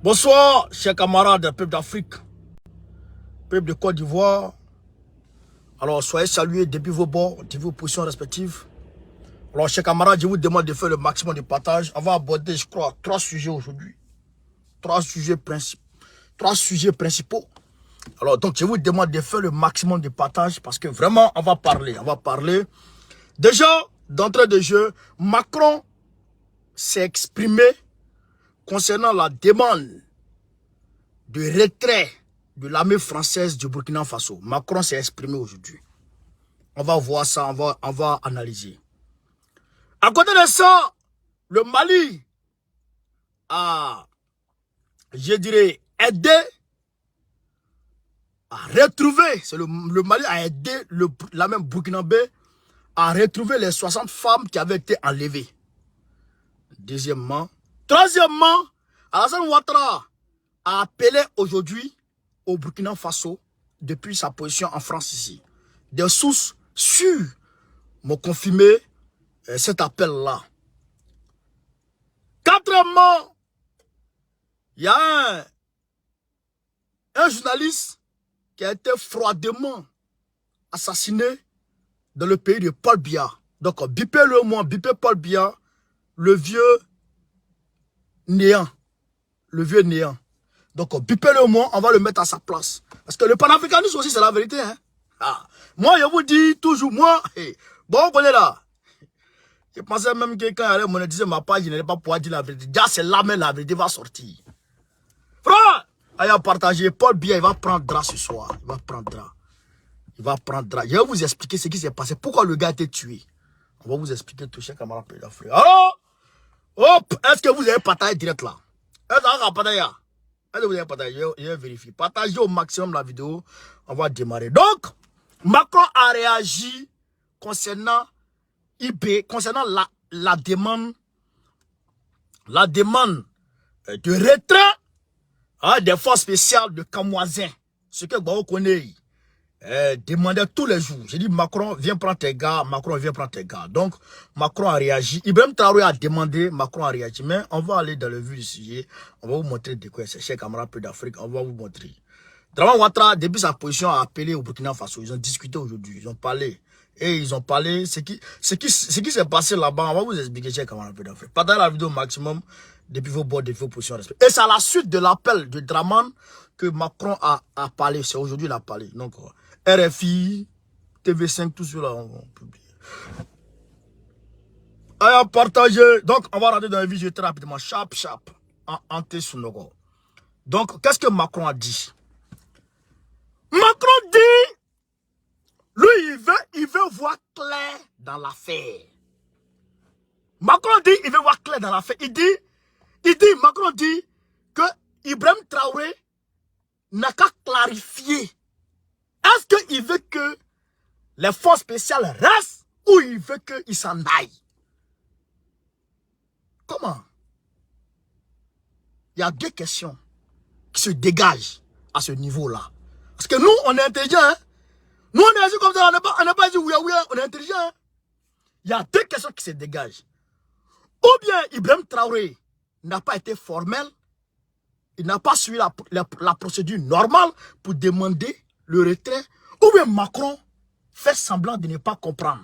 Bonsoir, chers camarades, peuple d'Afrique, peuple de Côte d'Ivoire. Alors, soyez salués depuis vos bords, depuis vos positions respectives. Alors, chers camarades, je vous demande de faire le maximum de partage. On va aborder, je crois, 3 sujets aujourd'hui. 3 sujets principaux. Alors, donc, je vous demande de faire le maximum de partage parce que vraiment, on va parler. Déjà, d'entrée de jeu, Macron s'est exprimé concernant la demande de retrait de l'armée française du Burkina Faso. Macron s'est exprimé aujourd'hui. On va voir ça, on va analyser. À côté de ça, le Mali a, je dirais, aidé à retrouver, le Mali a aidé la même Burkinabé à retrouver les 60 femmes qui avaient été enlevées. Deuxièmement. Troisièmement, Alassane Ouattara a appelé aujourd'hui au Burkina Faso, depuis sa position en France ici. Des sources sûres m'ont confirmé cet appel-là. Quatrièmement, il y a un journaliste qui a été froidement assassiné dans le pays de Paul Biya. Donc, bipez-le-moi, bipez Paul Biya, le vieux néant. Le vieux néant. Donc, bipez-le-moi, on va le mettre à sa place. Parce que le panafricanisme aussi, c'est la vérité. Hein? Ah. Moi, je vous dis toujours, moi, bon, on connaît là. Je pensais même que quand il allait monétiser ma page, je n'allais pas pouvoir dire la vérité. Déjà, c'est là même la vérité va sortir. Frère, allez partager. Paul Biya, il va prendre drap ce soir. Il va prendre drap. Je vais vous expliquer ce qui s'est passé. Pourquoi le gars a été tué. On va vous expliquer tout, cher camarade pays d'Afrique. Alors, hop, est-ce que vous avez partagé direct là? Est-ce que vous avez partagé? Est-ce que vous avez partagé? Je vais vérifier. Partagez au maximum la vidéo. On va démarrer. Donc, Macron a réagi concernant IB, concernant la demande de retrait des forces spéciales de Camoisin. Ce que vous connaissez. Demandait tous les jours. J'ai dit Macron, viens prendre tes gars. Macron, viens prendre tes gars. Donc, Macron a réagi. Ibrahim Traoré a demandé. Macron a réagi. Mais on va aller dans le vif du sujet. On va vous montrer de quoi c'est, chers camarades peu d'Afrique. On va vous montrer. Draman Ouattara, depuis sa position, a appelé au Burkina Faso. Ils ont discuté aujourd'hui. Ils ont parlé. Et ils ont parlé. Ce qui s'est passé là-bas, on va vous expliquer, chers camarades peu d'Afrique. Partagez la vidéo au maximum depuis vos bords, depuis vos positions. Et c'est à la suite de l'appel de Draman que Macron a parlé. C'est aujourd'hui qu'il a parlé. Donc, RFI, TV5, tout cela, on va publier. Allez, partager. Donc, on va rentrer dans la vidéo très rapidement. Chap. En Tessunogo. Donc, qu'est-ce que Macron a dit? Macron dit, lui, il veut voir clair dans l'affaire. Macron dit, il veut voir clair dans l'affaire. Macron dit que Ibrahim Traoré n'a qu'à clarifier. Est-ce qu'il veut que les forces spéciales restent ou il veut qu'ils s'en aillent? Comment? Il y a 2 questions qui se dégagent à ce niveau-là. Parce que nous, on est intelligents. Hein? Nous, on est assis comme ça, on n'est pas dit oui, on est intelligents. Hein? Il y a 2 questions qui se dégagent. Ou bien Ibrahim Traoré n'a pas été formel, il n'a pas suivi la procédure normale pour demander le retrait, ou bien Macron fait semblant de ne pas comprendre.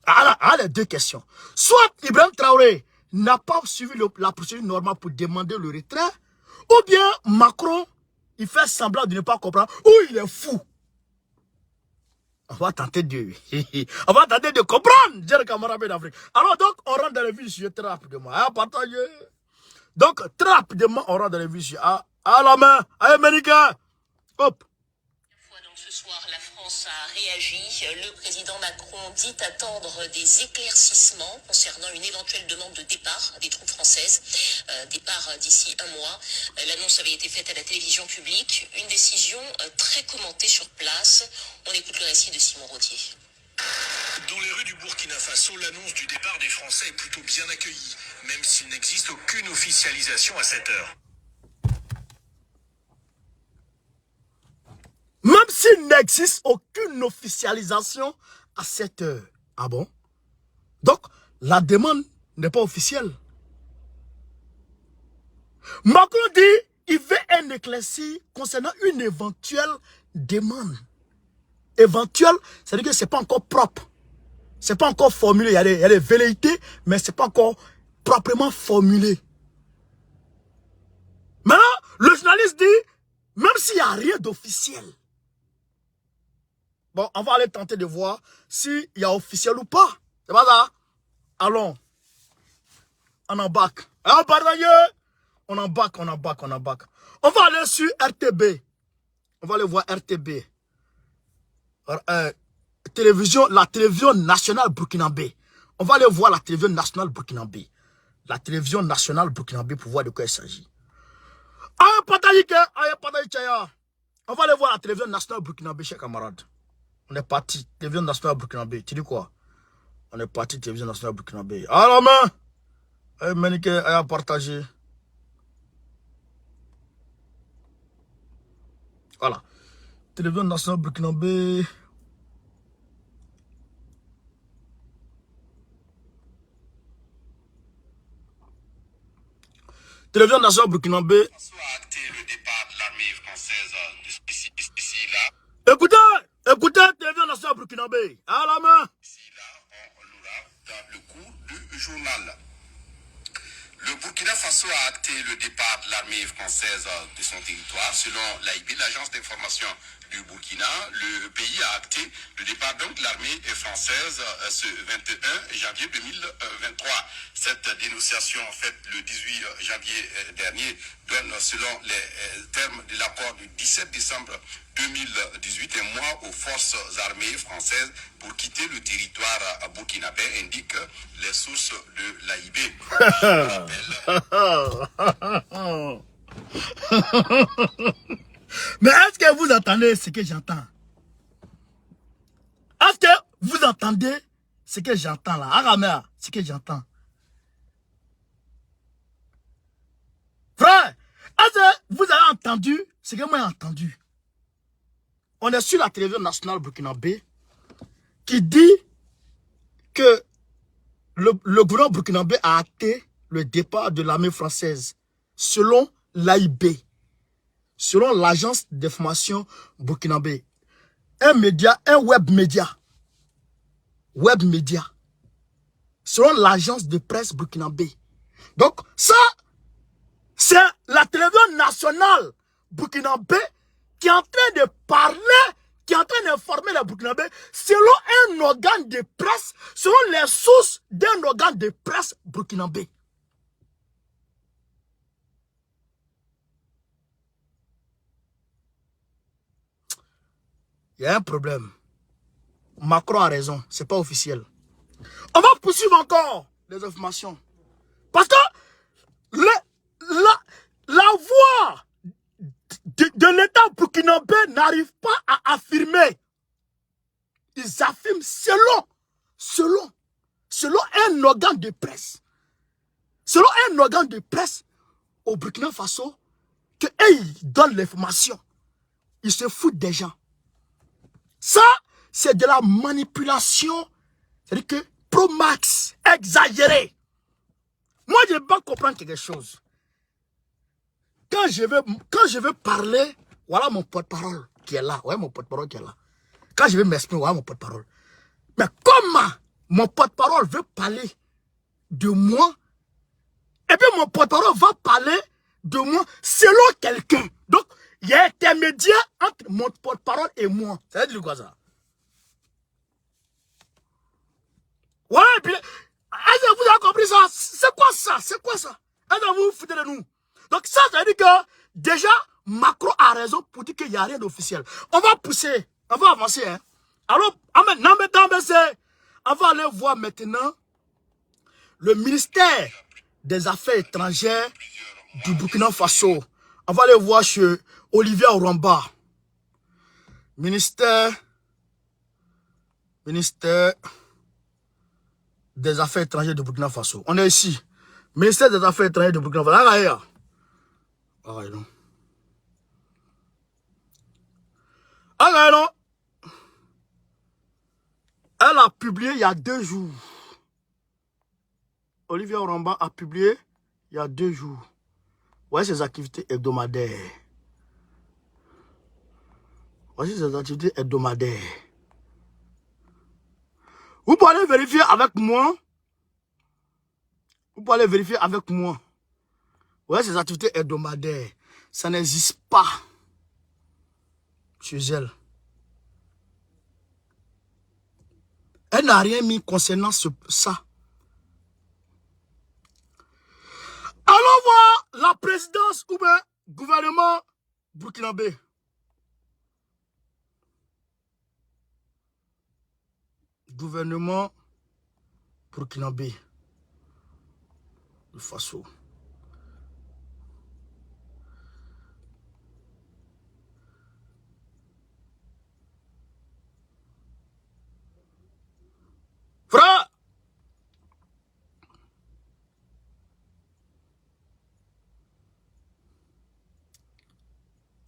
Alors, les 2 questions. Soit Ibrahim Traoré n'a pas suivi la procédure normale pour demander le retrait, ou bien Macron, il fait semblant de ne pas comprendre, ou il est fou. On va tenter de comprendre, dire camarade d'Afrique. Alors donc, on rentre dans les vues très rapidement. Partagez. Donc, très rapidement, on rentre dans les vues. À la main, à Américain. Hop. Ce soir, la France a réagi. Le président Macron dit attendre des éclaircissements concernant une éventuelle demande de départ des troupes françaises. Départ d'ici 1 mois. L'annonce avait été faite à la télévision publique. Une décision très commentée sur place. On écoute le récit de Simon Rottier. Dans les rues du Burkina Faso, l'annonce du départ des Français est plutôt bien accueillie, même s'il n'existe aucune officialisation à cette heure. Même s'il n'existe aucune officialisation à cette heure. Ah bon? Donc, la demande n'est pas officielle. Macron dit il veut un éclairci concernant une éventuelle demande. Éventuelle, c'est-à-dire que ce n'est pas encore propre. Ce n'est pas encore formulé. Il y a des velléités, mais ce n'est pas encore proprement formulé. Maintenant, le journaliste dit, même s'il n'y a rien d'officiel, bon, on va aller tenter de voir s'il y a officiel ou pas. C'est pas ça? Allons. On embarque. On embarque. On va aller sur RTB. On va aller voir RTB. La télévision nationale burkinabé. On va aller voir la télévision nationale burkinabé. La télévision nationale burkinabé pour voir de quoi il s'agit. On va aller voir la télévision nationale burkinabé, chers camarades. On est parti. Télévision nationale burkinabé. Tu dis quoi? On est parti, télévision nationale burkinabé. À la main. Ménique, à partager. Voilà. Télévision nationale burkinabé. Télévision nationale burkinabé. A acté le départ de l'armée française ici là. Écoutez, télévision nationale burkinabé. À la main. Ici là, on l'aura dans le cours du journal. Le Burkina Faso a acté le départ de l'armée française de son territoire. Selon l'AIB, l'agence d'information du Burkina, le pays a acté le départ donc de l'armée française ce 21 janvier 2023. Cette dénonciation faite le 18 janvier dernier donne, selon les termes de l'accord du 17 décembre 2018, un mois aux forces armées françaises pour quitter le territoire burkinabé, indiquent les sources de l'AIB. Mais est-ce que vous entendez ce que j'entends? Est-ce que vous entendez ce que j'entends là? Aramea, ce que j'entends. Frère, est-ce que vous avez entendu ce que moi j'ai entendu? On est sur la télévision nationale burkinabé qui dit que le gouvernement burkinabé a acté le départ de l'armée française selon l'AIB, selon l'agence d'information burkinabé. Un média, un web média, selon l'agence de presse burkinabé. Donc ça, c'est la télévision nationale burkinabé qui est en train de parler, qui est en train d'informer les Burkinabés selon un organe de presse, selon les sources d'un organe de presse burkinabé. Il y a un problème. Macron a raison, c'est pas officiel. On va poursuivre encore les informations. Parce que la voix de l'État burkinabé n'arrive pas à affirmer. Ils affirment selon un organe de presse. Selon un organe de presse au Burkina Faso, qu'ils donnent l'information. Ils se foutent des gens. Ça, c'est de la manipulation. C'est-à-dire que pro-max, exagéré. Moi, je ne veux pas comprendre quelque chose. Quand je veux parler, voilà mon porte-parole qui est là. Ouais, mon porte-parole qui est là. Quand je veux m'exprimer, voilà mon porte-parole. Mais comment mon porte-parole veut parler de moi, et puis mon porte-parole va parler de moi selon quelqu'un. Donc, il y a un intermédiaire entre mon porte-parole et moi. Ça veut dire quoi ça? Ouais, et puis, est-ce que vous avez compris ça? C'est quoi ça? C'est quoi ça? Est-ce que vous vous foutez de nous? Donc ça veut dire que déjà, Macron a raison pour dire qu'il n'y a rien d'officiel. On va pousser, on va avancer. Hein. Alors, on va aller voir maintenant le ministère des Affaires étrangères du Burkina Faso. On va aller voir chez Olivier Oramba. Ministère des Affaires étrangères du Burkina Faso. On est ici. Ministère des Affaires étrangères du Burkina Faso. Alors, elle a publié il y a 2 jours. Olivier Oramba a publié il y a 2 jours. Voici ses activités hebdomadaires. Voici ses activités hebdomadaires. Vous pouvez vérifier avec moi. Vous pouvez vérifier avec moi. Voici ses activités hebdomadaires. Ça n'existe pas chez elle. Elle n'a rien mis concernant ça. Allons voir la présidence ou bien gouvernement burkinabé. Gouvernement burkinabé. De Faso. Frère!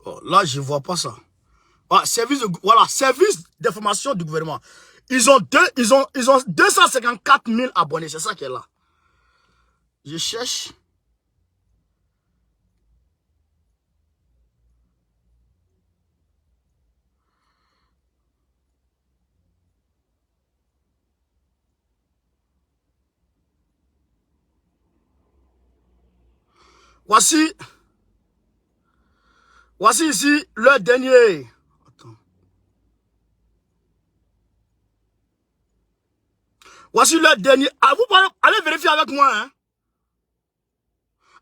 Oh, là, je ne vois pas ça. Ah, service d'information du gouvernement. Ils ont 254 000 abonnés. C'est ça qui est là. Je cherche. Voici ici le dernier. Attends. Voici le dernier. Ah, vous pouvez aller vérifier avec moi. Hein.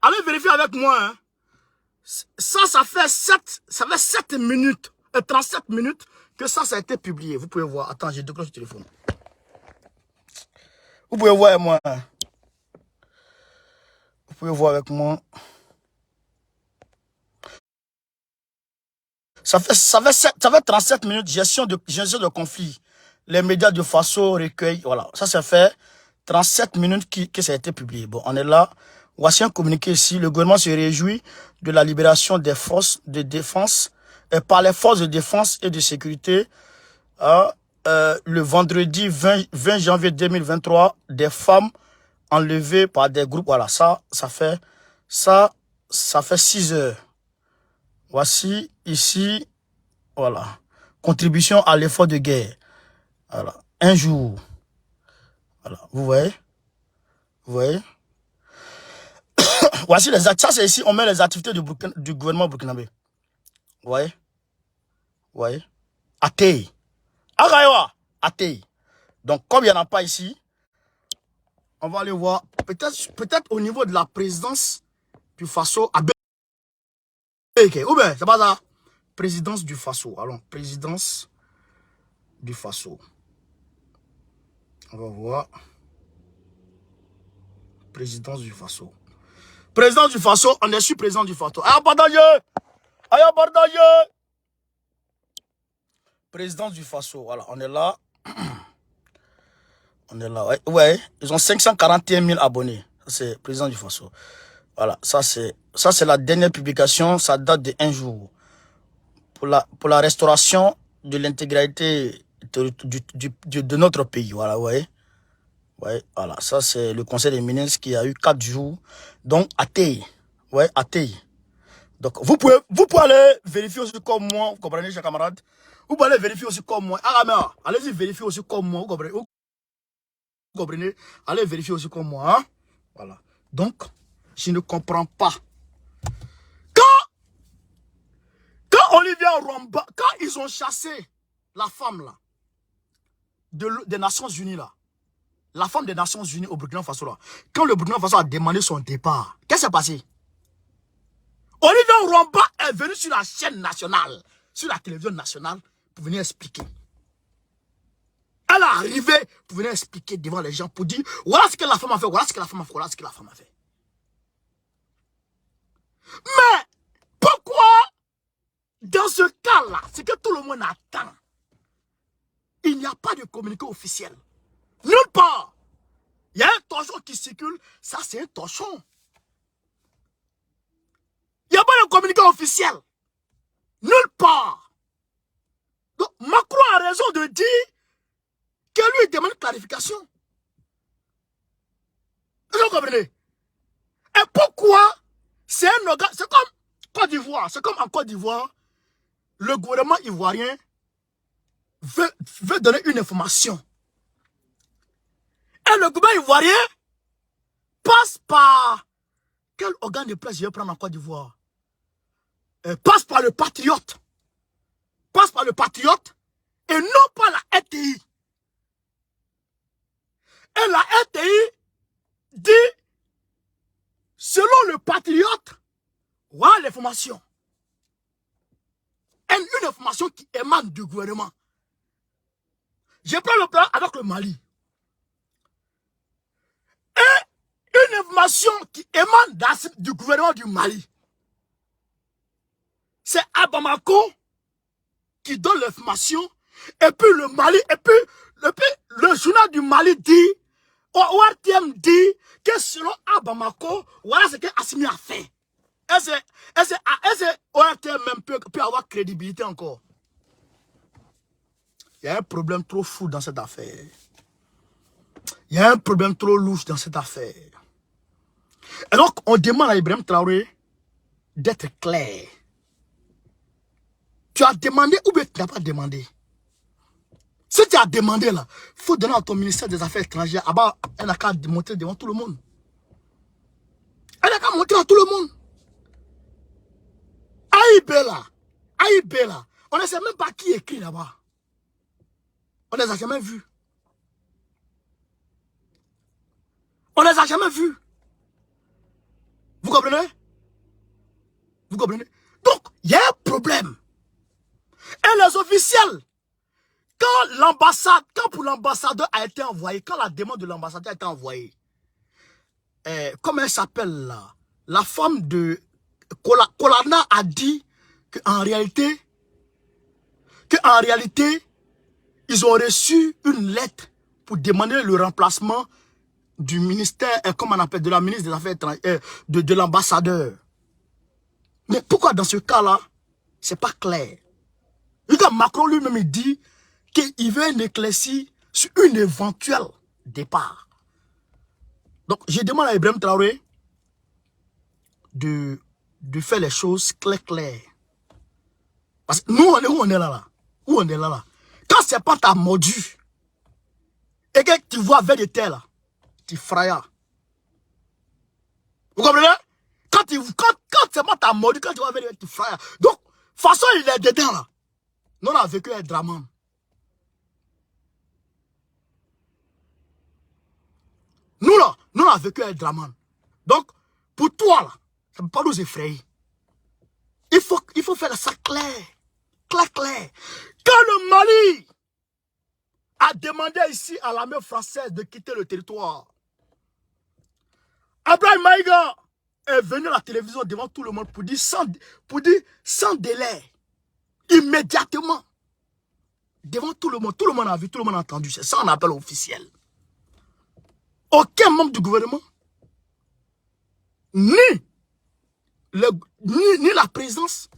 Allez vérifier avec moi. Hein. Ça fait 7 minutes, 37 minutes que ça a été publié. Vous pouvez voir. Attends, j'ai décroché le téléphone. Vous pouvez voir avec moi. Hein. Vous pouvez voir avec moi. Ça fait 37 minutes, gestion de conflit. Les médias de Faso recueillent, voilà. Ça fait 37 minutes que ça a été publié. Bon, on est là. Voici un communiqué ici. Le gouvernement se réjouit de la libération des forces de défense, par les forces de défense et de sécurité. Le vendredi 20 janvier 2023, des femmes enlevées par des groupes. Voilà, ça fait 6 heures. Voici ici, voilà, contribution à l'effort de guerre. Voilà, un jour. Voilà, vous voyez? Vous voyez? Voici les activités. Ça, c'est ici, on met les activités du gouvernement burkinabé. Vous voyez? Vous voyez? Atei. Agaïwa. Atei. Donc, comme il n'y en a pas ici, on va aller voir. Peut-être au niveau de la présidence du Faso. Ou bien, c'est pas ça. Présidence du Faso. Allons, présidence du Faso. On va voir. Présidence du Faso. Président du Faso, on est sur président du Faso. Aïe, abordagé. Président du Faso, voilà, on est là. On est là, ouais. Ils ont 541 000 abonnés. C'est président du Faso. Voilà, ça c'est la dernière publication, ça date de 1 jour. Pour la restauration de l'intégralité de notre pays, voilà, vous voyez. Ouais, voilà, ça c'est le conseil des ministres qui a eu 4 jours. Donc, Atei. Ouais, Atei. Donc, vous pouvez aller vérifier aussi comme moi, vous comprenez, chers camarades. Vous pouvez aller vérifier aussi comme moi. Ah, allez-y vérifier aussi comme moi, vous comprenez. Allez vérifier aussi comme moi. Hein? Voilà. Donc, je ne comprends pas. Quand Olivier Romba, quand ils ont chassé la femme là, des Nations Unies là, la femme des Nations Unies au Burkina Faso là, quand le Burkina Faso a demandé son départ, qu'est-ce qui s'est passé? Olivier Romba est venu sur la chaîne nationale, sur la télévision nationale, pour venir expliquer. Elle est arrivée pour venir expliquer devant les gens, pour dire, voilà ce que la femme a fait, voilà ce que la femme a fait, voilà ce que la femme a fait. Mais, pourquoi, dans ce cas-là, c'est que tout le monde attend. Il n'y a pas de communiqué officiel. Nulle part. Il y a un torchon qui circule, ça c'est un torchon. Il n'y a pas de communiqué officiel. Nulle part. Donc Macron a raison de dire que lui demande clarification. Vous comprenez? Et pourquoi c'est un organe, d'Ivoire, c'est comme en Côte d'Ivoire, le gouvernement ivoirien veut donner une information. Et le gouvernement ivoirien passe par quel organe de presse je vais prendre en Côte d'Ivoire? Passe par le patriote. Passe par le patriote et non pas la RTI. Et la RTI dit, selon le patriote, voilà l'information. Une information qui émane du gouvernement. Je prends le plan avec le Mali. Et une information qui émane du gouvernement du Mali. C'est à Bamako qui donne l'information. Et puis le Mali, et puis le journal du Mali dit, ORTM dit que selon Bamako, voilà ce que Assimi a fait. Est-ce ORTM même peut avoir crédibilité encore? Il y a un problème trop fou dans cette affaire. Il y a un problème trop louche dans cette affaire. Et donc, on demande à Ibrahim Traoré d'être clair. Tu as demandé ou bien tu n'as pas demandé? Si tu as demandé là, il faut donner à ton ministère des Affaires étrangères. Elle n'a qu'à montrer devant tout le monde. Elle n'a qu'à montrer à tout le monde. Aïbela, on ne sait même pas qui écrit là-bas. On ne les a jamais vus. On ne les a jamais vus. Vous comprenez? Vous comprenez? Donc, il y a un problème. Et les officiels, quand pour l'ambassadeur a été envoyé, quand la demande de l'ambassadeur a été envoyée, comment elle s'appelle là? La femme de Kolana a dit qu'en réalité, ils ont reçu une lettre pour demander le remplacement du ministère, comment on appelle, de la ministre des Affaires étrangères, de l'ambassadeur. Mais pourquoi dans ce cas-là, c'est pas clair? Regarde, Macron lui-même il dit qu'il veut un éclairci sur une éventuelle départ. Donc, je demande à Ibrahim Traoré de faire les choses claires. Parce que nous, où on est là. Où on est là. Quand c'est pas ta mordu, et que tu vois vers des terres là, tu frayas. Vous comprenez? Quand c'est pas ta mordu, quand tu vois vers des terres, tu frayas. Donc, de toute façon, il est dedans là. Nous, on a vécu un drame. Nous là, nous on a vécu un drame. Donc, pour toi là, ça ne peut pas nous effrayer. Il faut faire ça clair. Clair. Quand le Mali a demandé ici à l'armée française de quitter le territoire, Abraham Maïga est venu à la télévision devant tout le monde pour dire sans délai, immédiatement, devant tout le monde a vu, tout le monde a entendu, c'est ça un appel officiel. Aucun membre du gouvernement, ni la présidence,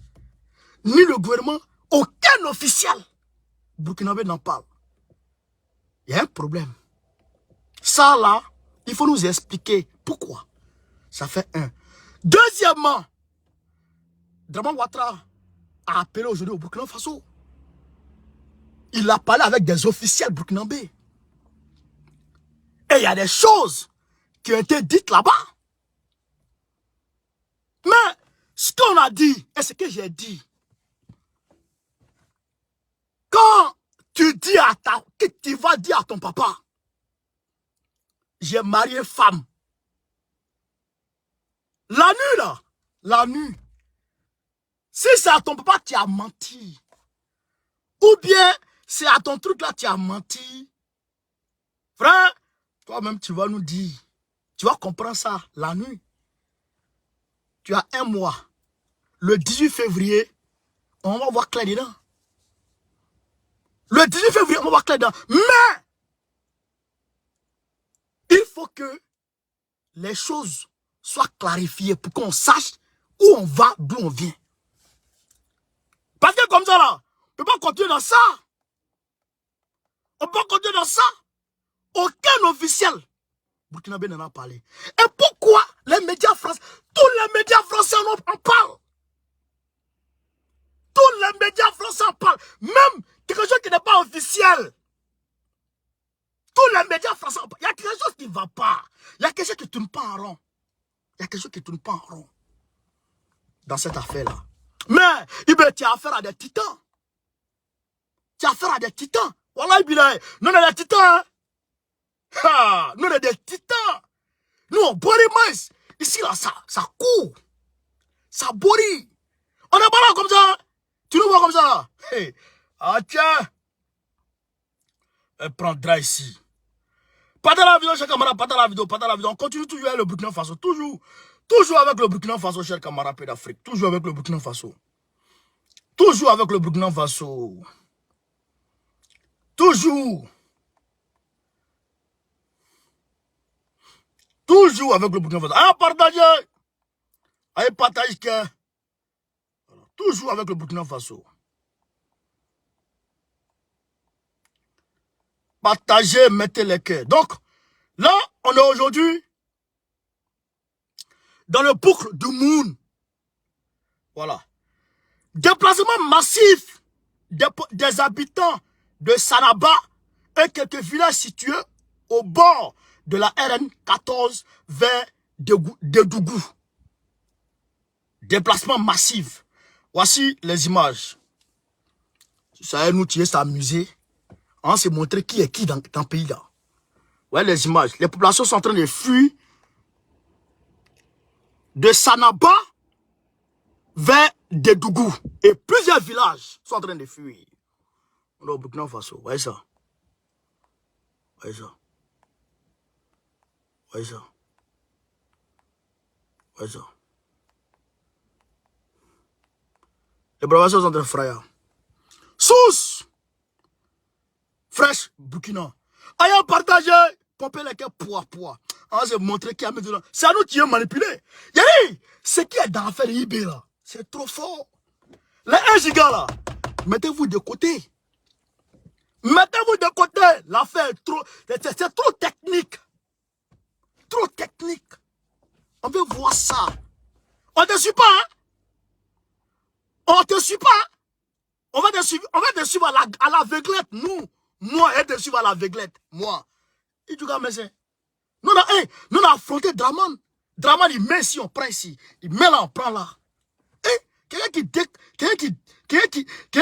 ni le gouvernement, aucun officiel burkinabé n'en parle. Il y a un problème. Ça là, il faut nous expliquer pourquoi. Ça fait un. Deuxièmement, Draman Ouattara a appelé aujourd'hui au Burkina Faso. Il a parlé avec des officiels burkinabés. Et il y a des choses qui ont été dites là-bas. Mais ce qu'on a dit, et ce que j'ai dit, quand tu dis que tu vas dire à ton papa, j'ai marié femme. La nuit, si c'est à ton papa, tu as menti. Ou bien, c'est à ton truc là, tu as menti. Frère, toi-même, tu vas nous dire. Tu vas comprendre ça la nuit. Tu as un mois. Le 18 février, on va voir clair dedans. Le 18 février, on va voir clair dedans. Mais, il faut que les choses soient clarifiées pour qu'on sache où on va, d'où on vient. Parce que comme ça là, on ne peut pas continuer dans ça. On peut pas continuer dans ça. Aucun officiel burkinabé n'en a parlé. Et pourquoi les médias français, tous les médias français en parlent? officiel. Tous les médias français, il y a quelque chose qui ne va pas. Il y a quelque chose qui ne tourne pas en rond. Il y a quelque chose qui ne tourne pas en rond. Dans cette affaire-là. Mais, tu as affaire à des titans. Tu as affaire à des titans. Voilà, nous, on est des titans. Hein? Ha, nous, on est des titans. Nous, on boit les maïs. Ici, là, ça court. Ça bourrit. On n'est pas là comme ça. Tu nous vois comme ça. Hey. Ah, tiens. Elle prendra ici. Pas dans la vidéo, chers camarades, pas dans la vidéo, pas dans la vidéo. On continue toujours avec le Burkina Faso. Toujours. Toujours avec le Burkina Faso, chers camarades pays d'Afrique. Toujours avec le Burkina Faso. Toujours avec le Burkina Faso. Toujours. Toujours avec le Burkina Faso. Allez partager. Allez partager. Toujours avec le Burkina Faso. Partagez, mettez les cœurs. Donc, là, on est aujourd'hui dans le boucle du Moon. Voilà. Déplacement massif des habitants de Sanaba et quelques villages situés au bord de la RN 14 vers Dédougou. Déplacement massif. Voici les images. Ça va nous tuer, s'amuser. On s'est montré qui est qui dans le pays-là. Ouais, les images. Les populations sont en train de fuir de Sanaba vers Dédougou. Et plusieurs villages sont en train de fuir. On est au Burkina Faso. Voyez ça. Voyez ça. Voyez ça. Voyez ça. Les populations sont en train de fryer. Sous fraîche Burkina. Ayant partagé, pomper les cœurs poids. On s'est montré qui a mis dedans. C'est à nous qui est manipulé. Yari, ce qui est dans l'affaire IB là, c'est trop fort. Les 1 giga là, mettez-vous de côté. Mettez-vous de côté. L'affaire est trop, c'est trop technique. Trop technique. On veut voir ça. On ne te suit pas, hein? On ne te suit pas. On va te suivre à l'aveuglette, nous. Moi, elle te suivre à l'aveuglette. Moi. Et tu vois, mais c'est. Nous, on a affronté Draman. Draman, il met ici, on prend ici. Il met là, on prend là. Et quelqu'un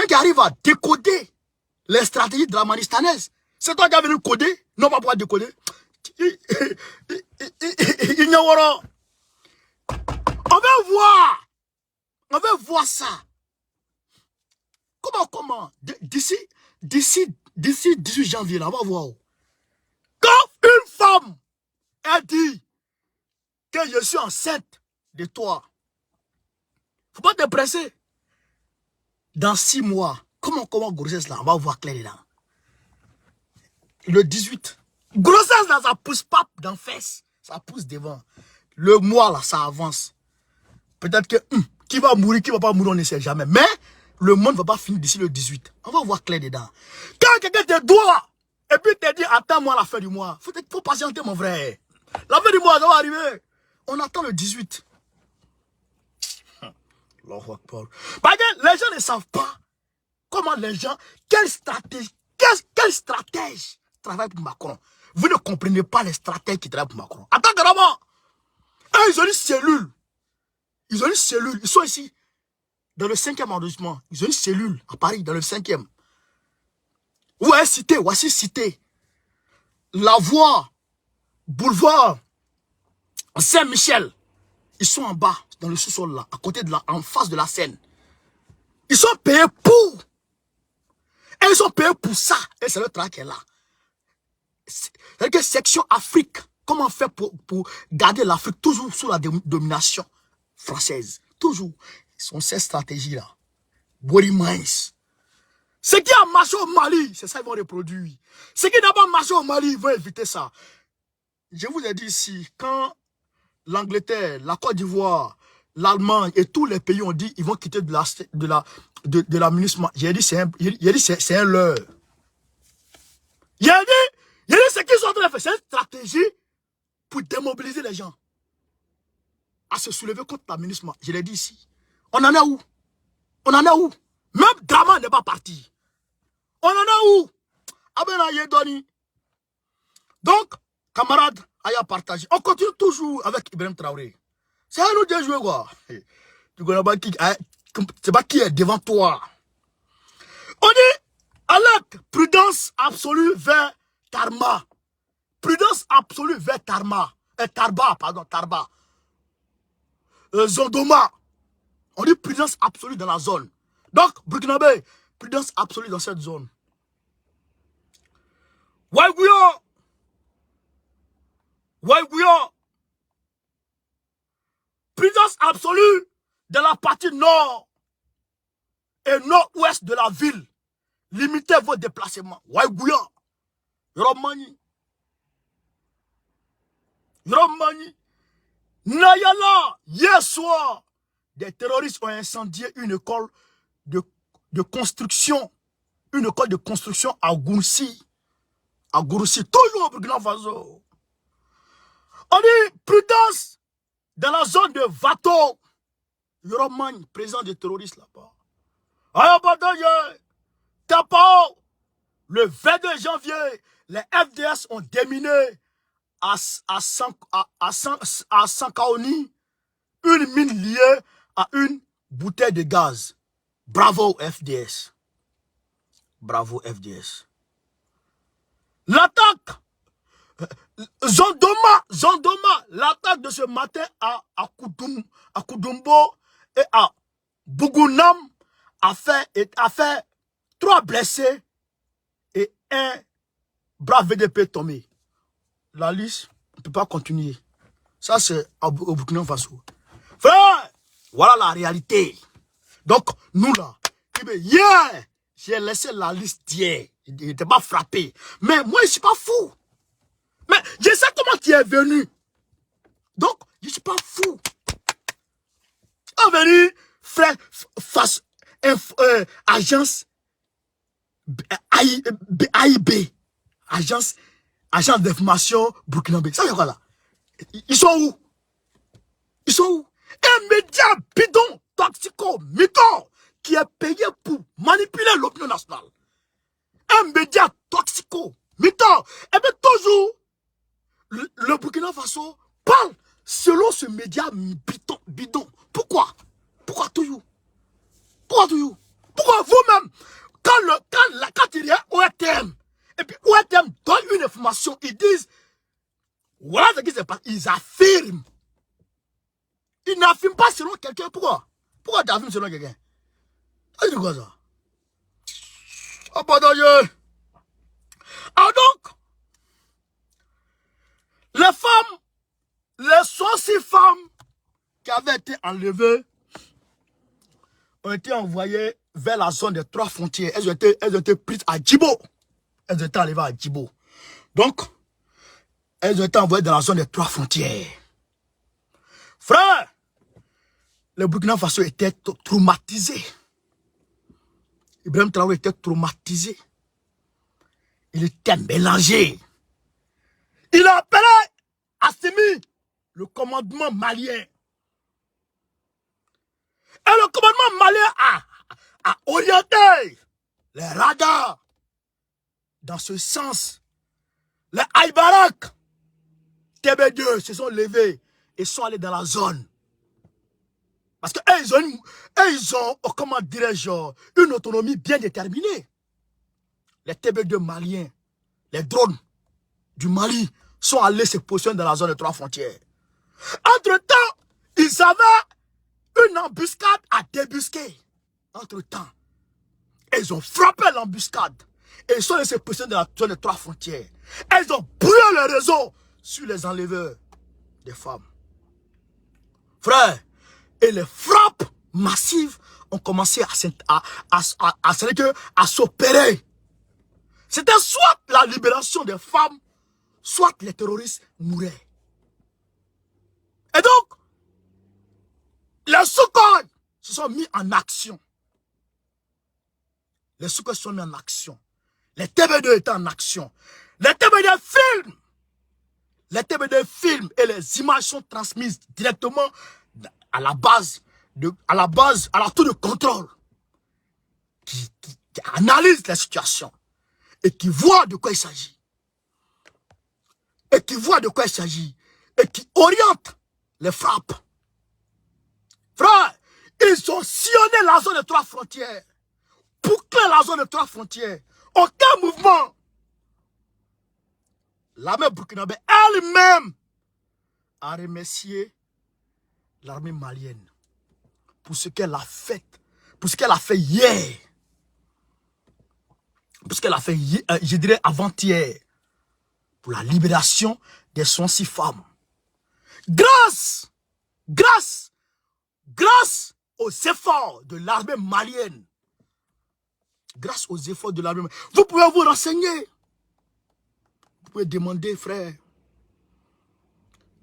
qui arrive à décoder les stratégies dramanistanaises. C'est toi qui as venu coder? Non, pas pouvoir décoder. Ignorant. On veut voir. On veut voir ça. Comment? D'ici 18 janvier, là, on va voir. Quand une femme a dit que je suis enceinte de toi, faut pas te presser. Dans 6 mois, comment grossesse là, on va voir clair dedans. Le 18. Grossesse là, ça pousse pas dans fesses, ça pousse devant. Le mois là, ça avance. Peut-être que qui va mourir, qui va pas mourir, on ne sait jamais. Mais le monde ne va pas finir d'ici le 18. On va voir clair dedans. Quand quelqu'un te doit, et puis te dit, attends-moi à la fin du mois. Faut patienter, mon frère. La fin du mois, ça va arriver. On attend le 18. Les gens ne savent pas comment les gens, quelle stratège travaille pour Macron. Vous ne comprenez pas les stratèges qui travaillent pour Macron. Attends, carrément. Ils ont une cellule. Ils sont ici. Dans le 5e arrondissement, ils ont une cellule à Paris, dans le 5e. Voici cité. La Voie, boulevard Saint-Michel. Ils sont en bas, dans le sous-sol là, à côté de là, en face de la Seine. Ils sont payés pour. Et ils sont payés pour ça. Et c'est le travail qui est là. C'est que section Afrique, comment on fait pour garder l'Afrique toujours sous la domination française? Toujours. Ce sont ces stratégies-là. Body Mines. Ce qui a marché au Mali, c'est ça qu'ils vont reproduire. Ce qui n'a pas marché au Mali, ils vont éviter ça. Je vous ai dit ici, quand l'Angleterre, la Côte d'Ivoire, l'Allemagne et tous les pays ont dit ils vont quitter de la MINUSMA, j'ai dit c'est un leurre. J'ai dit ce qu'ils sont en train de faire, c'est une stratégie pour démobiliser les gens. À se soulever contre la MINUSMA. Je l'ai dit ici. On en a où? Même Draman n'est pas parti. On en a où? Abena Yedoni. Donc, camarades, Aya partagé. On continue toujours avec Ibrahim Traoré. C'est à nous de jouer, quoi. Tu connais pas qui, c'est pas qui est devant toi. On dit, alerte, prudence absolue vers Tarma. Prudence absolue vers Tarma. Tarba, pardon, Tarba. Zondoma. On dit prudence absolue dans la zone. Donc, Burkinabé, prudence absolue dans cette zone. Waïgouyo. Waïgouyo. Prudence absolue dans la partie nord et nord-ouest de la ville. Limitez vos déplacements. Waïgouyo. Romani. Romani. Nayala. Hier soir, des terroristes ont incendié une école de construction. Une école de construction à Goursi. À Goursi. Toujours au Burkina Faso. On dit prudence dans la zone de Vato. Yoromagne, président des terroristes là-bas. Tapao, le 22 janvier, les FDS ont déminé à Sankaoni une mine liée à une bouteille de gaz. Bravo FDS. Bravo FDS. L'attaque Zondoma, l'attaque de ce matin à Koudoumbo et à Bougounam a fait 3 blessés et 1 brave VDP tombé. La liste, on ne peut pas continuer. Ça, c'est au Burkina Faso. Frère, voilà la réalité. Donc, nous là, hier, j'ai laissé la liste d'hier. Il n'était pas frappé. Mais moi, je ne suis pas fou. Mais je sais comment tu es venu. Donc, je ne suis pas fou. Tu es venu, frère, face agence AIB, agence d'information burkinabé. Ça, c'est quoi là? Ils sont où? Ils sont où? Un média bidon, toxico, mytho, qui est payé pour manipuler l'opinion nationale. Un média toxico, mytho. Et bien toujours, le Burkina Faso parle selon ce média bidon. Pourquoi? Pourquoi toujours? Pourquoi toujours? Pourquoi vous-même, quand il y a ORTM, et puis ORTM donne une information, ils disent, voilà ce qui se passe, ils affirment. Ils n'affirment pas selon quelqu'un. Pourquoi? Pourquoi tu affirmes selon quelqu'un? Ça dit quoi ça? Oh pardon Dieu. Alors donc, les femmes, les 66 femmes qui avaient été enlevées ont été envoyées vers la zone des 3 frontières. Elles ont été prises à Djibo. Elles ont été enlevées à Djibo. Donc, elles ont été envoyées dans la zone des 3 frontières. Frère, le Burkina Faso était traumatisé. Ibrahim Traoré était traumatisé. Il était mélangé. Il a appelé Assimi, le commandement malien. Et le commandement malien a orienté les radars dans ce sens. Les Aïbarak, TB2 se sont levés et sont allés dans la zone. Parce qu'ils ont, comment dirais-je, une autonomie bien déterminée. Les TB2 maliens, les drones du Mali sont allés se positionner dans la zone de 3 frontières. Entre-temps, ils avaient une embuscade à débusquer. Entre-temps, ils ont frappé l'embuscade. Et ils sont allés se positionner dans la zone de 3 frontières. Et ils ont brûlé le réseau sur les enleveurs des femmes. Frère, et les frappes massives ont commencé à s'opérer. C'était soit la libération des femmes, soit les terroristes mouraient. Et donc, les Soukhoi se sont mis en action. Les Soukhoi se sont mis en action. Les TB2 étaient en action. Les TB2 filment. Les TB2 filment et les images sont transmises directement à la tour de contrôle qui analyse la situation. et qui voient de quoi il s'agit. Et qui voient de quoi il s'agit. Et qui orientent les frappes. Frère, ils ont sillonné la zone de 3 frontières. Bouclé la zone de 3 frontières. Aucun mouvement. L'armée burkinabé elle-même a remercié l'armée malienne pour ce qu'elle a fait. Pour ce qu'elle a fait hier. Pour ce qu'elle a fait, je dirais avant-hier. Pour la libération des 106 femmes. Grâce aux efforts de l'armée malienne. Grâce aux efforts de l'armée malienne. Vous pouvez vous renseigner. Vous pouvez demander, frère.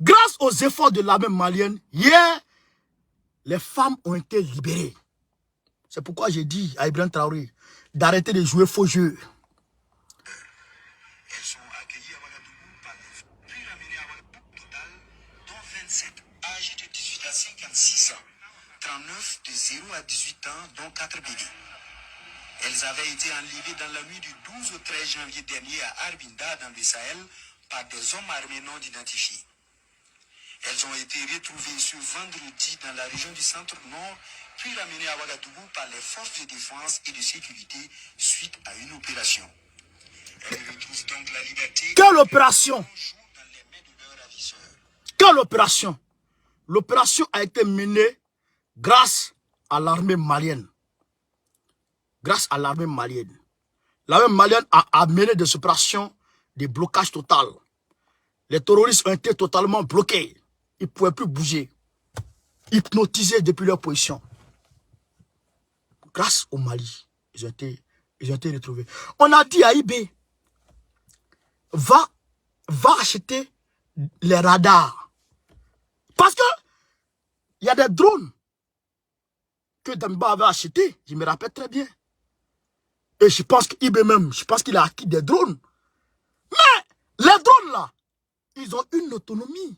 Grâce aux efforts de l'armée malienne, hier, les femmes ont été libérées. C'est pourquoi j'ai dit à Ibrahim Traoré d'arrêter de jouer faux jeu. Elles sont accueillies à Ouagadougou par les puis ramenées à Ouagadougou total, dont 27 âgés de 18 à 56 ans, 39 de 0 à 18 ans, dont 4 bébés. Elles avaient été enlevées dans la nuit du 12 au 13 janvier dernier à Arbinda, dans le Sahel, par des hommes armés non identifiés. Elles ont été retrouvées ce vendredi dans la région du centre-nord, puis ramenées à Ouagadougou par les forces de défense et de sécurité suite à une opération. Elles retrouvent donc la liberté. Quelle opération? Dans les mains de leurs ravisseurs. Quelle opération? L'opération a été menée grâce à l'armée malienne. Grâce à l'armée malienne. L'armée malienne a mené des opérations de blocage total. Les terroristes ont été totalement bloqués. Ils ne pouvaient plus bouger. Hypnotisés depuis leur position. Grâce au Mali, ils ont été retrouvés. On a dit à IB, va acheter les radars. Parce que il y a des drones que Damiba avait achetés, je me rappelle très bien. Et je pense qu'IB même, je pense qu'il a acquis des drones. Mais les drones là, ils ont une autonomie.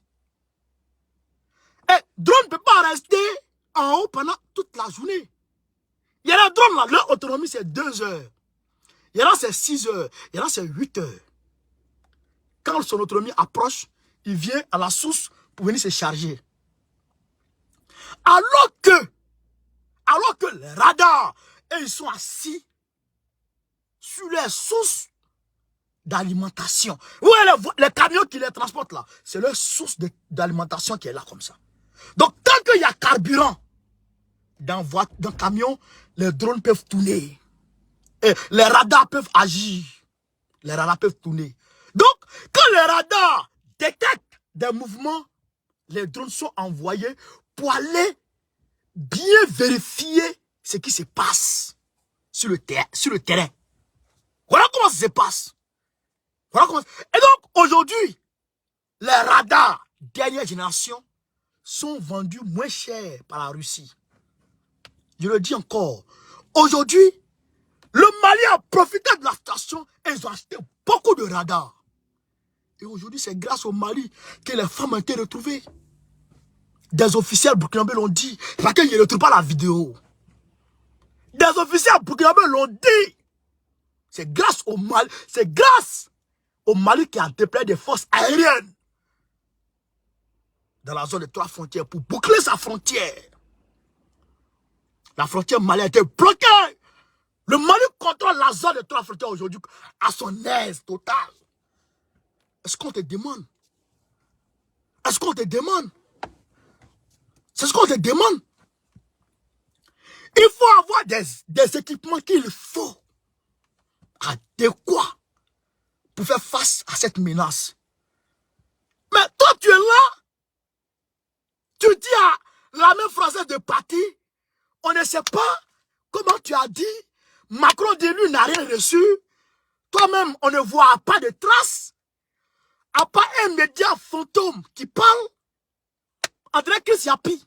Et drone ne peut pas rester en haut pendant toute la journée. Il y a des drones là, leur autonomie c'est 2 heures. Il y en a c'est 6 heures, il y en a c'est 8 heures. Quand son autonomie approche, il vient à la source pour venir se charger. Alors que les radars, et ils sont assis sur les sources d'alimentation. Où est les camions qui les transportent là? C'est leur source d'alimentation qui est là comme ça. Donc tant qu'il y a carburant dans le camion, les drones peuvent tourner. Et les radars peuvent agir. Les radars peuvent tourner. Donc quand les radars détectent des mouvements, les drones sont envoyés pour aller bien vérifier ce qui se passe sur le terrain. Voilà comment ça se passe. Voilà comment... Et donc, aujourd'hui, les radars dernière génération sont vendus moins cher par la Russie. Je le dis encore. Aujourd'hui, le Mali a profité de la situation et ils ont acheté beaucoup de radars. Et aujourd'hui, c'est grâce au Mali que les femmes ont été retrouvées. Des officiels burkinabés l'ont dit. Parce que je ne retrouve pas la vidéo. Des officiels burkinabés l'ont dit. C'est grâce au Mali. C'est grâce au Mali qui a déployé des forces aériennes dans la zone de 3 frontières pour boucler sa frontière. La frontière malienne a été bloquée. Le Mali contrôle la zone de 3 frontières aujourd'hui à son aise totale. Est-ce qu'on te demande? Est-ce qu'on te demande? C'est ce qu'on te demande. Il faut avoir des équipements qu'il faut adéquats pour faire face à cette menace. Mais toi, tu es là. Tu dis à l'armée française de partir. On ne sait pas comment tu as dit. Macron dit lui n'a rien reçu. Toi-même, on ne voit pas de traces. À part un média fantôme qui parle. André Chris Yapi.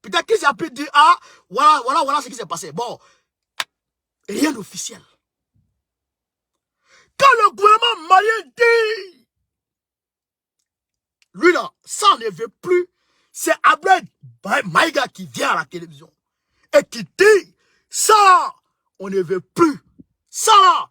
Peut-être Chris Yapi dit, ah, voilà ce qui s'est passé. Bon, rien d'officiel. Quand le gouvernement malien dit, lui là, ça ne veut plus, c'est Abdel Maïga qui vient à la télévision et qui dit, ça, on ne veut plus. Ça,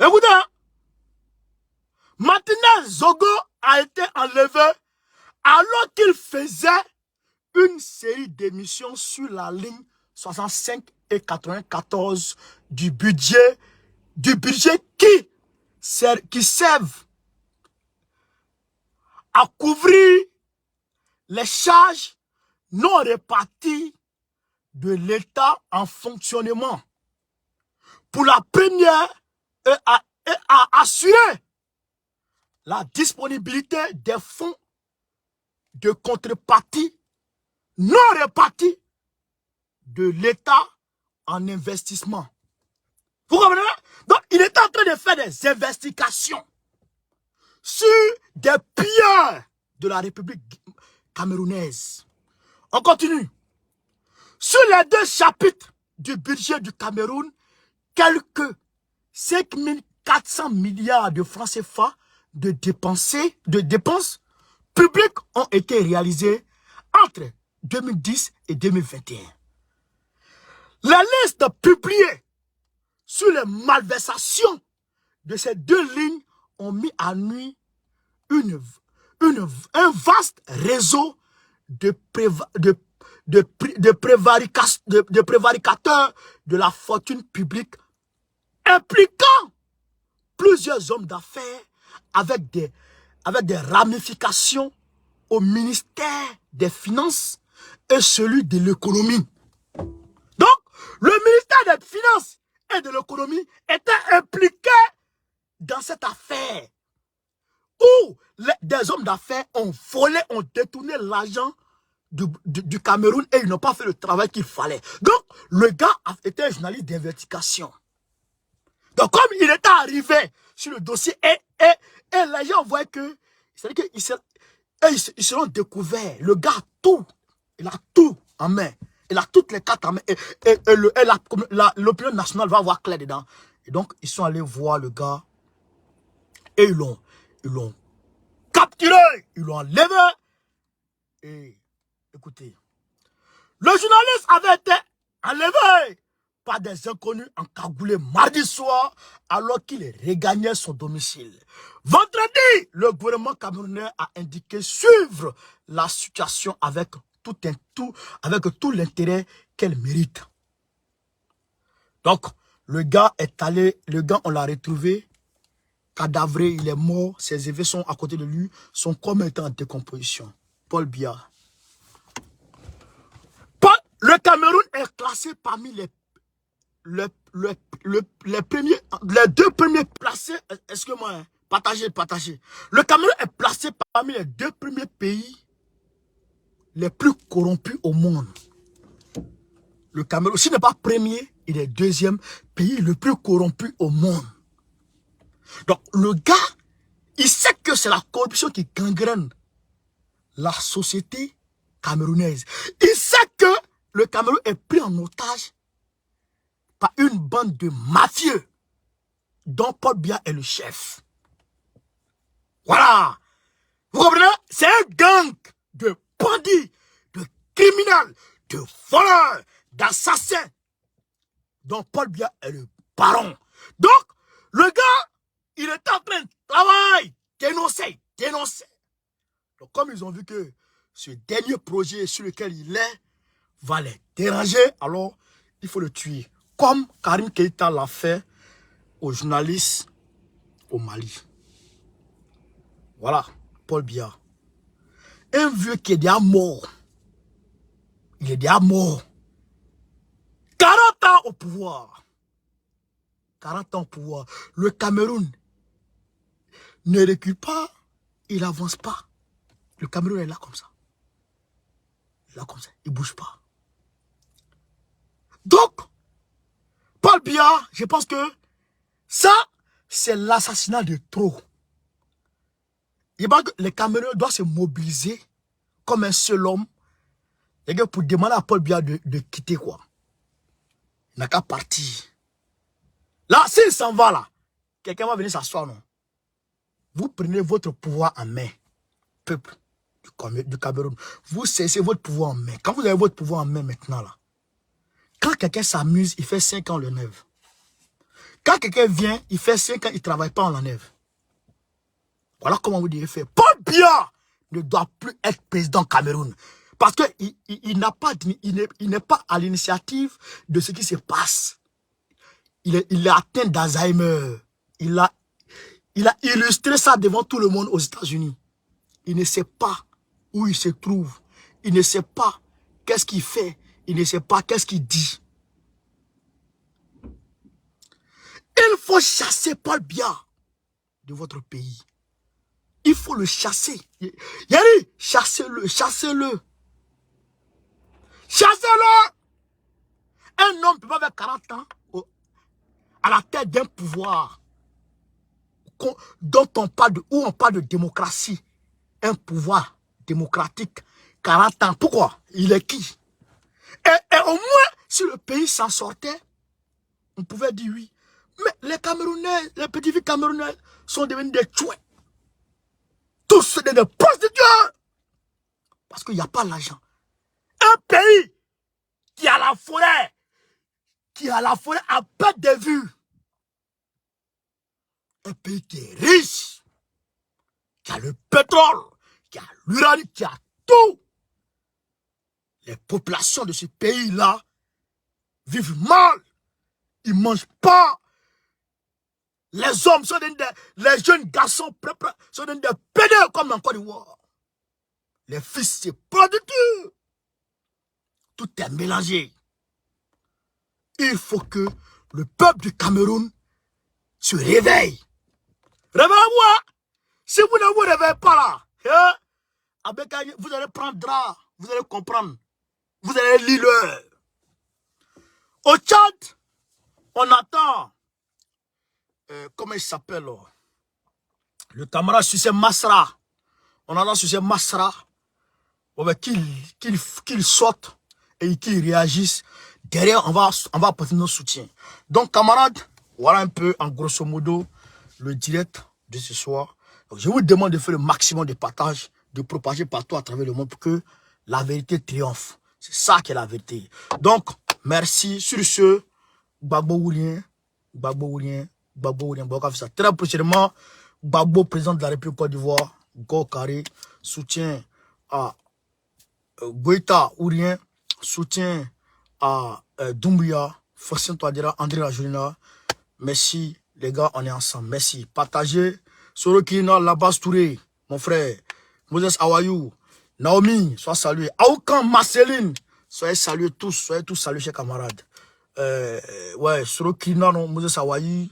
Écoutez, hein, Martinez Zogo a été enlevé alors qu'il faisait une série d'émissions sur la ligne 65 et 94 du budget qui servent à couvrir les charges non réparties de l'État en fonctionnement. Pour la première, et à assurer la disponibilité des fonds de contrepartie non répartis de l'État en investissement. Vous comprenez? Donc, il est en train de faire des investigations sur des pilleurs de la République camerounaise. On continue. Sur les 2 chapitres du budget du Cameroun, quelques 5 400 milliards de francs CFA de dépenses publiques ont été réalisées entre 2010 et 2021. La liste publiée sur les malversations de ces 2 lignes ont mis à nu un vaste réseau de prévaricateurs de la fortune publique impliquant plusieurs hommes d'affaires avec des ramifications au ministère des Finances et celui de l'économie. Donc, le ministère des Finances et de l'économie était impliqué dans cette affaire où des hommes d'affaires ont volé, ont détourné l'argent du Cameroun et ils n'ont pas fait le travail qu'il fallait. Donc, le gars était un journaliste d'investigation. Donc, comme il était arrivé sur le dossier et les gens voyaient que, c'est-à-dire qu'ils seront découverts. Le gars a tout. Il a tout en main. Il a toutes les cartes en main. Et l'opinion nationale va avoir clair dedans. Et donc, ils sont allés voir le gars. Et ils l'ont capturé. Ils l'ont enlevé. Et écoutez, le journaliste avait été enlevé par des inconnus encagoulés mardi soir alors qu'il regagnait son domicile. Vendredi, le gouvernement camerounais a indiqué suivre la situation avec tout l'intérêt qu'elle mérite. Donc, le gars, on l'a retrouvé, cadavré, il est mort, ses effets sont à côté de lui, son corps est en décomposition. Paul Biya. Le Cameroun est classé parmi les 2 premiers placés, excusez-moi, hein, partagez. Le Cameroun est placé parmi les 2 premiers pays les plus corrompus au monde. Le Cameroun, s'il n'est pas premier, il est 2e pays le plus corrompu au monde. Donc, le gars, il sait que c'est la corruption qui gangrène la société camerounaise. Il sait que le Cameroun est pris en otage par une bande de mafieux dont Paul Biya est le chef. Voilà. Vous comprenez? C'est un gang de bandits, de criminels, de voleurs, d'assassins dont Paul Biya est le baron. Donc, le gars, il est en train de travailler, dénoncer. Donc, comme ils ont vu que ce dernier projet sur lequel il est va les déranger, alors il faut le tuer. Comme Karim Keïta l'a fait aux journalistes au Mali. Voilà, Paul Biya. Un vieux qui est déjà mort. Il est déjà mort. 40 ans au pouvoir. 40 ans au pouvoir. Le Cameroun ne recule pas, il n'avance pas. Le Cameroun est là comme ça. Là comme ça, il ne bouge pas. Donc, Paul Biya, je pense que ça, c'est l'assassinat de trop. Il pense que les Camerounais doivent se mobiliser comme un seul homme pour demander à Paul Biya de quitter quoi. Il n'a qu'à partir. Là, s'il s'en va là, quelqu'un va venir s'asseoir, non? Vous prenez votre pouvoir en main, peuple du Cameroun. Vous cessez votre pouvoir en main. Quand vous avez votre pouvoir en main maintenant là, quand quelqu'un s'amuse, il fait 5 ans le 9. Quand quelqu'un vient, il fait 5 ans, il ne travaille pas, on l'enlève. Voilà comment vous devez faire. Paul Biya ne doit plus être président Cameroun. Parce qu'il il n'est pas à l'initiative de ce qui se passe. Il est atteint d'Alzheimer. Il a illustré ça devant tout le monde aux États-Unis. Il ne sait pas où il se trouve. Il ne sait pas qu'est-ce qu'il fait. Il ne sait pas qu'est-ce qu'il dit. Il faut chasser Paul Biya de votre pays. Il faut le chasser. Yari, chassez-le, chassez-le. Chassez-le. Un homme peut pas avoir 40 ans à la tête d'un pouvoir dont on parle où on parle de démocratie. Un pouvoir démocratique, 40 ans. Pourquoi? Il est qui? Et au moins, si le pays s'en sortait, on pouvait dire oui. Mais les Camerounais, les petits filles Camerounais sont devenus des chouettes. Tous des prostituées. Parce qu'il n'y a pas l'argent. Un pays qui a la forêt, à perte de vue. Un pays qui est riche, qui a le pétrole, qui a l'uranium, qui a tout. Les populations de ce pays-là vivent mal. Ils ne mangent pas. Les hommes sont les jeunes garçons sont des pédales comme en Côte d'Ivoire. Les fils, c'est pas du tout. Tout est mélangé. Il faut que le peuple du Cameroun se réveille. Réveillez-moi. Si vous ne vous réveillez pas là, vous allez prendre drap, vous allez comprendre. Vous allez lire l'heure. Au Tchad, on attend, comment il s'appelle, le camarade Sucé Masra. On attend Sucé Masra qu'il sorte et qu'il réagisse. Derrière, on va apporter notre soutien. Donc, camarades, voilà un peu, en grosso modo, le direct de ce soir. Donc, je vous demande de faire le maximum de partage, de propager partout à travers le monde pour que la vérité triomphe. C'est ça qui est la vérité. Donc, merci. Sur ce, Gbagbo Oulien, très prochainement, Gbagbo, président de la République Côte d'Ivoire, Go Carré, soutien à Goïta Oulien, soutien à Doumbouya, Fassine Touadéra, André Rajolina. Merci, les gars, on est ensemble. Merci. Partagez. Sorokina, Labas Touré, mon frère. Moses Awayou, Naomi, sois salué. Aoukan Marceline, soyez salués tous. Soyez tous salués, chers camarades. Ouais, Sorokina, Moses Awayou,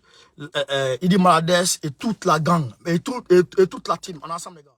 Idi Malades et toute la gang. Et toute la team. On est ensemble, les gars.